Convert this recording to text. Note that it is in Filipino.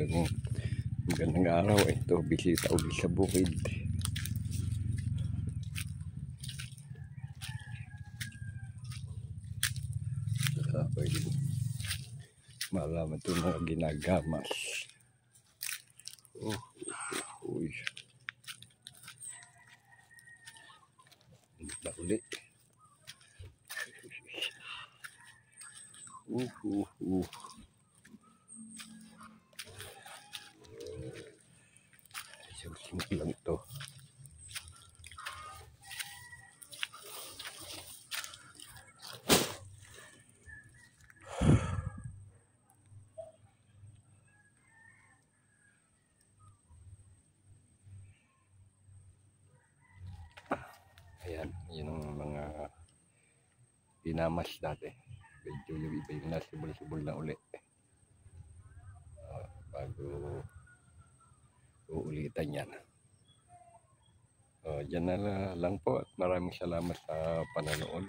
magandang araw. Ito, bisita ulit sa bukid. Pwede malaman ito mga ginagamas. Uy. Hindi na ulit. Simple lang ito. Ayan, yun ang mga pinamas dati. Medyo yung iba yung nasibol-sibol na ulit. Bago uulitan yan. Dyan na lang po at maraming salamat sa panonood.